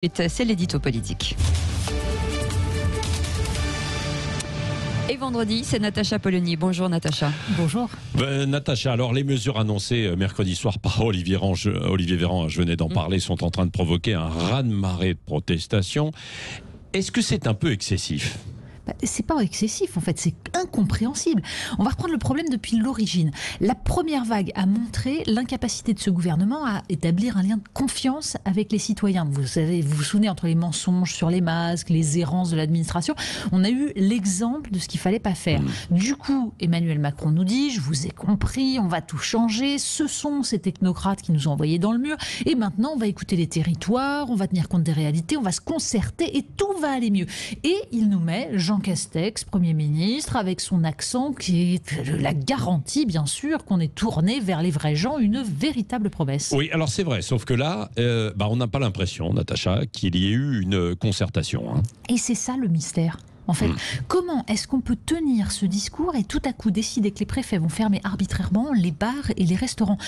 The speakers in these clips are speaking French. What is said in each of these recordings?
C'est l'édito politique. Et vendredi, c'est Natacha Polony. Bonjour Natacha. Bonjour. Natacha, alors les mesures annoncées mercredi soir par Olivier Véran, je venais d'en parler, sont en train de provoquer un raz-de-marée de protestations. Est-ce que c'est un peu excessif ? C'est pas excessif, en fait, c'est incompréhensible. On va reprendre le problème depuis l'origine. La première vague a montré l'incapacité de ce gouvernement à établir un lien de confiance avec les citoyens. Vous vous souvenez, entre les mensonges sur les masques, les errances de l'administration, on a eu l'exemple de ce qu'il fallait pas faire. Du coup, Emmanuel Macron nous dit, je vous ai compris, on va tout changer, ce sont ces technocrates qui nous ont envoyés dans le mur, et maintenant on va écouter les territoires, on va tenir compte des réalités, on va se concerter et tout va aller mieux. Et il nous met Jean Castex, Premier ministre, avec son accent qui est la garantie, bien sûr, qu'on est tourné vers les vrais gens, une véritable promesse. Oui, alors c'est vrai, sauf que là, on n'a pas l'impression, Natacha, qu'il y ait eu une concertation. Hein. Et c'est ça le mystère. En fait, comment est-ce qu'on peut tenir ce discours et tout à coup décider que les préfets vont fermer arbitrairement les bars et les restaurants ?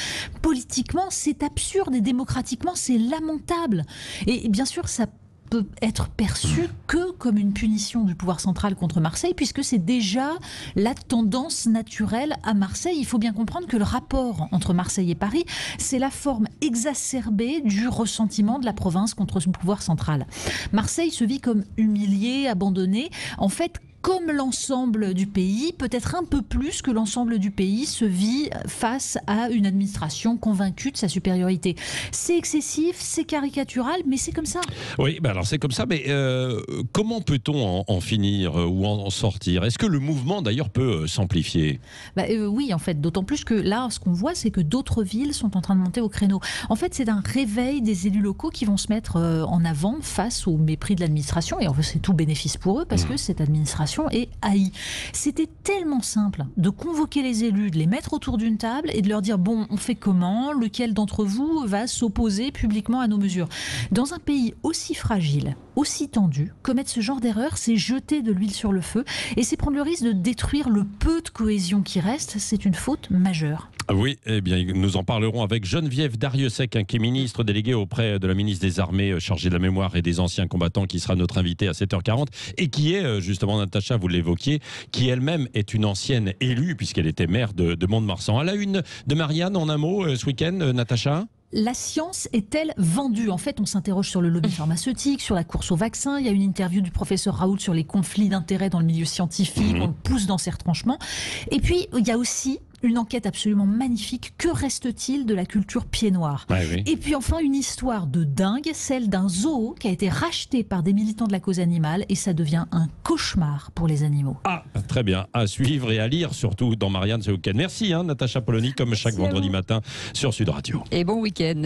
Politiquement, c'est absurde et démocratiquement, c'est lamentable. Et bien sûr, ça peut être perçu que comme une punition du pouvoir central contre Marseille, puisque c'est déjà la tendance naturelle à Marseille. Il faut bien comprendre que le rapport entre Marseille et Paris, c'est la forme exacerbée du ressentiment de la province contre ce pouvoir central. Marseille se vit comme humilié, abandonné. En fait, comme l'ensemble du pays, peut-être un peu plus que l'ensemble du pays se vit face à une administration convaincue de sa supériorité. C'est excessif, c'est caricatural, mais c'est comme ça. Oui, alors c'est comme ça, mais comment peut-on en finir ou en sortir ? Est-ce que le mouvement d'ailleurs peut s'amplifier ? Oui, en fait, d'autant plus que là, ce qu'on voit, c'est que d'autres villes sont en train de monter au créneau. En fait, c'est un réveil des élus locaux qui vont se mettre en avant face au mépris de l'administration, et en fait, c'est tout bénéfice pour eux, parce que cette administration est haïe. C'était tellement simple de convoquer les élus, de les mettre autour d'une table et de leur dire, bon, on fait comment ? Lequel d'entre vous va s'opposer publiquement à nos mesures ? Dans un pays aussi fragile, aussi tendu, commettre ce genre d'erreur, c'est jeter de l'huile sur le feu et c'est prendre le risque de détruire le peu de cohésion qui reste. C'est une faute majeure. Oui, eh bien, nous en parlerons avec Geneviève Darrieussecq, qui est ministre déléguée auprès de la ministre des Armées, chargée de la mémoire et des anciens combattants, qui sera notre invitée à 7h40 et qui est, justement, Natacha, vous l'évoquiez, qui elle-même est une ancienne élue, puisqu'elle était maire de Mont-de-Marsan. À la une de Marianne, en un mot, ce week-end, Natacha ? La science est-elle vendue ? En fait, on s'interroge sur le lobby pharmaceutique, sur la course au vaccin. Il y a une interview du professeur Raoult sur les conflits d'intérêts dans le milieu scientifique. On le pousse dans ses retranchements. Et puis, il y a aussi une enquête absolument magnifique. Que reste-t-il de la culture pied noir ? Oui. Et puis enfin, une histoire de dingue, celle d'un zoo qui a été racheté par des militants de la cause animale, et ça devient un cauchemar pour les animaux. Ah, très bien. À suivre et à lire, surtout dans Marianne ce week-end. Merci, Natacha Polony, comme chaque vendredi matin sur Sud Radio. Et bon week-end.